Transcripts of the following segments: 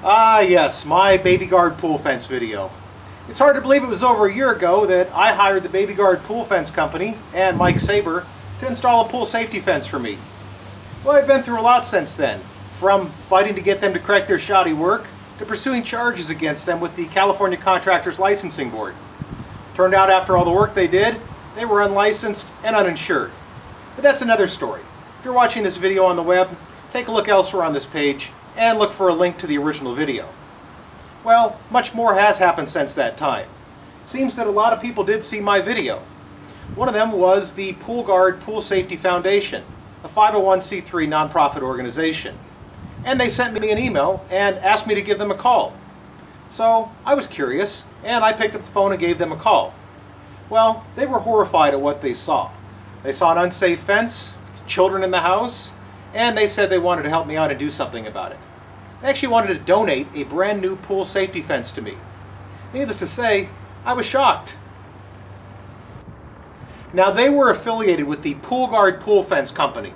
Ah yes, my Baby Guard pool fence video. It's hard to believe it was over a year ago that I hired the Baby Guard pool fence company and Mike Saber to install a pool safety fence for me. Well, I've been through a lot since then, from fighting to get them to correct their shoddy work to pursuing charges against them with the California Contractors Licensing Board. Turned out after all the work they did, they were unlicensed and uninsured. But that's another story. If you're watching this video on the web, take a look elsewhere on this page and look for a link to the original video. Well, much more has happened since that time. It seems that a lot of people did see my video. One of them was the Pool Guard Pool Safety Foundation, a 501c3 nonprofit organization. And they sent me an email and asked me to give them a call. So I was curious, and I picked up the phone and gave them a call. Well, they were horrified at what they saw. They saw an unsafe fence, children in the house, and they said they wanted to help me out and do something about it. They actually wanted to donate a brand new pool safety fence to me. Needless to say, I was shocked. Now, they were affiliated with the Pool Guard Pool Fence Company,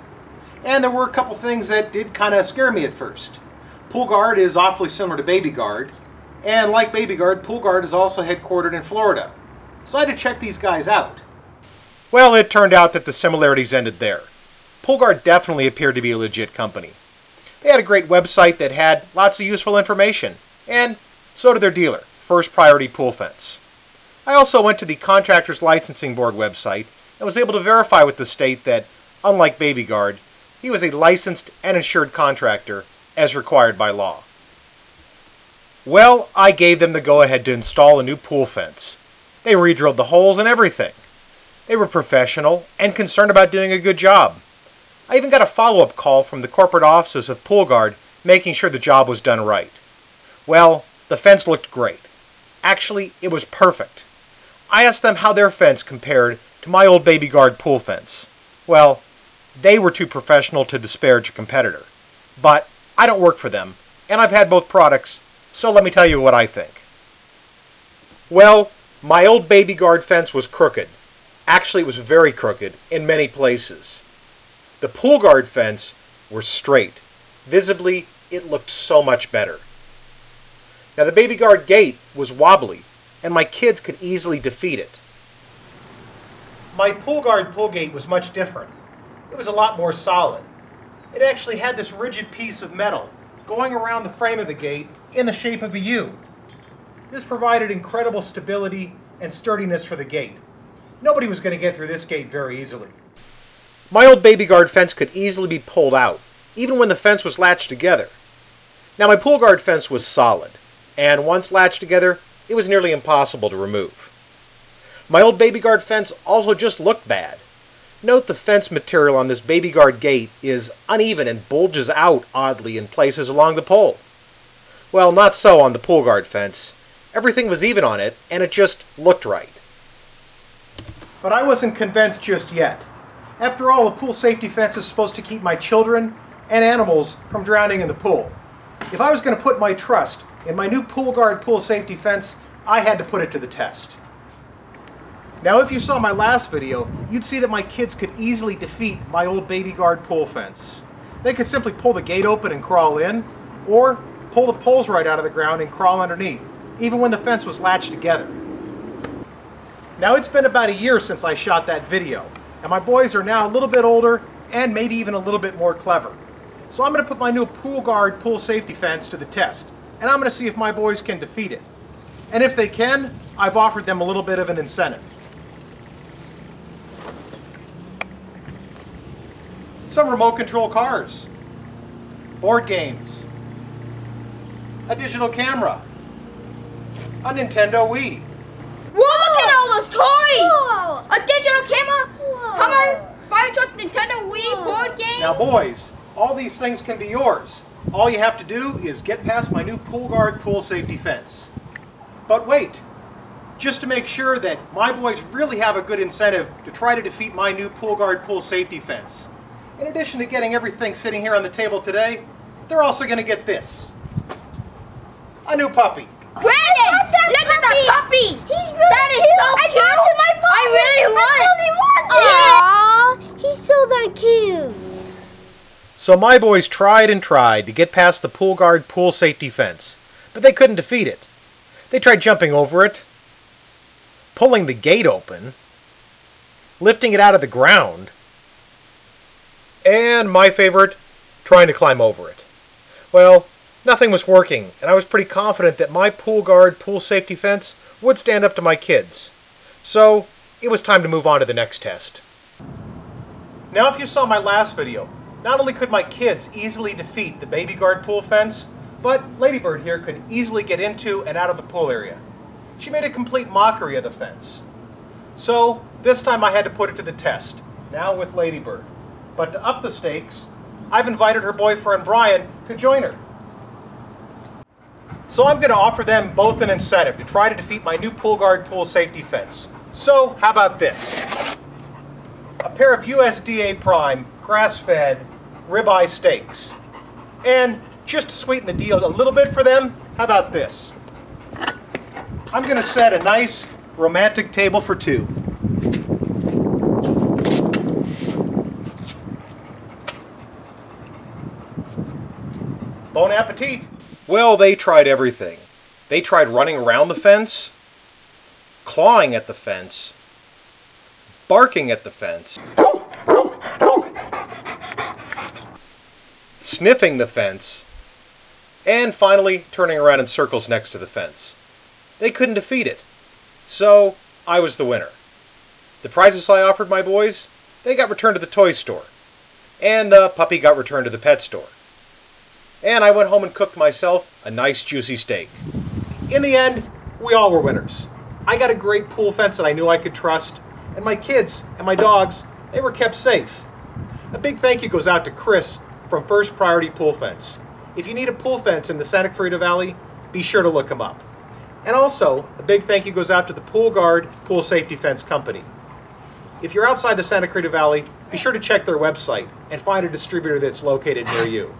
and there were a couple things that did kind of scare me at first. Pool Guard is awfully similar to Baby Guard, and like Baby Guard, Pool Guard is also headquartered in Florida. So I had to check these guys out. Well, it turned out that the similarities ended there. Pool Guard definitely appeared to be a legit company. They had a great website that had lots of useful information, and so did their dealer, First Priority Pool Fence. I also went to the Contractors Licensing Board website and was able to verify with the state that, unlike Baby Guard, he was a licensed and insured contractor as required by law. Well, I gave them the go-ahead to install a new pool fence. They re-drilled the holes and everything. They were professional and concerned about doing a good job. I even got a follow-up call from the corporate offices of Pool Guard making sure the job was done right. Well, the fence looked great. Actually, it was perfect. I asked them how their fence compared to my old Baby Guard pool fence. Well, they were too professional to disparage a competitor. But I don't work for them, and I've had both products, so let me tell you what I think. Well, my old Baby Guard fence was crooked. Actually, it was very crooked in many places. The Pool Guard fence was straight. Visibly, it looked so much better. Now, the Baby Guard gate was wobbly, and my kids could easily defeat it. My Pool Guard pool gate was much different. It was a lot more solid. It actually had this rigid piece of metal going around the frame of the gate in the shape of a U. This provided incredible stability and sturdiness for the gate. Nobody was going to get through this gate very easily. My old Baby Guard fence could easily be pulled out, even when the fence was latched together. Now, my Pool Guard fence was solid, and once latched together, it was nearly impossible to remove. My old Baby Guard fence also just looked bad. Note the fence material on this Baby Guard gate is uneven and bulges out oddly in places along the pole. Well, not so on the Pool Guard fence. Everything was even on it, and it just looked right. But I wasn't convinced just yet. After all, a pool safety fence is supposed to keep my children and animals from drowning in the pool. If I was going to put my trust in my new Pool Guard pool safety fence, I had to put it to the test. Now, if you saw my last video, you'd see that my kids could easily defeat my old Baby Guard pool fence. They could simply pull the gate open and crawl in, or pull the poles right out of the ground and crawl underneath, even when the fence was latched together. Now, it's been about a year since I shot that video, and my boys are now a little bit older and maybe even a little bit more clever. So I'm going to put my new Pool Guard pool safety fence to the test, and I'm going to see if my boys can defeat it. And if they can, I've offered them a little bit of an incentive. Some remote control cars, board games, a digital camera, a Nintendo Wii. Whoa, look at all those toys! Whoa. A digital camera, Hummer, fire truck, Nintendo Wii, board games. Now boys, all these things can be yours. All you have to do is get past my new Pool Guard pool safety fence. But wait, just to make sure that my boys really have a good incentive to try to defeat my new Pool Guard pool safety fence. In addition to getting everything sitting here on the table today, they're also going to get this. A new puppy. Brandon, look at that puppy! He's really that is cute. So cute! I really want it! Aww, he's so darn cute. So my boys tried and tried to get past the pool guard pool safety fence, but they couldn't defeat it. They tried jumping over it, pulling the gate open, lifting it out of the ground, and my favorite, trying to climb over it. Well, nothing was working, and I was pretty confident that my pool guard pool safety fence would stand up to my kids. So it was time to move on to the next test. Now, if you saw my last video, not only could my kids easily defeat the baby guard pool fence, but Ladybird here could easily get into and out of the pool area. She made a complete mockery of the fence. So this time I had to put it to the test, now with Ladybird. But to up the stakes, I've invited her boyfriend Brian to join her. So I'm going to offer them both an incentive to try to defeat my new pool guard pool safety fence. So how about this? A pair of USDA Prime grass-fed ribeye steaks. And just to sweeten the deal a little bit for them, how about this? I'm going to set a nice romantic table for two. Bon appetit! Well, they tried everything. They tried running around the fence, clawing at the fence, barking at the fence, sniffing the fence, and finally turning around in circles next to the fence. They couldn't defeat it, so I was the winner. The prizes I offered my boys, they got returned to the toy store, and the puppy got returned to the pet store. And I went home and cooked myself a nice juicy steak. In the end, we all were winners. I got a great pool fence that I knew I could trust, and my kids and my dogs, they were kept safe. A big thank you goes out to Chris from First Priority Pool Fence. If you need a pool fence in the Santa Clarita Valley, be sure to look him up. And also, a big thank you goes out to the Pool Guard Pool Safety Fence Company. If you're outside the Santa Clarita Valley, be sure to check their website and find a distributor that's located near you.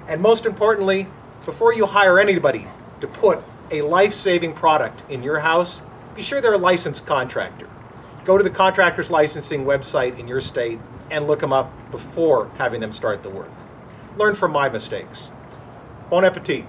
And most importantly, before you hire anybody to put a life-saving product in your house, be sure they're a licensed contractor. Go to the contractor's licensing website in your state and look them up before having them start the work. Learn from my mistakes. Bon appetit.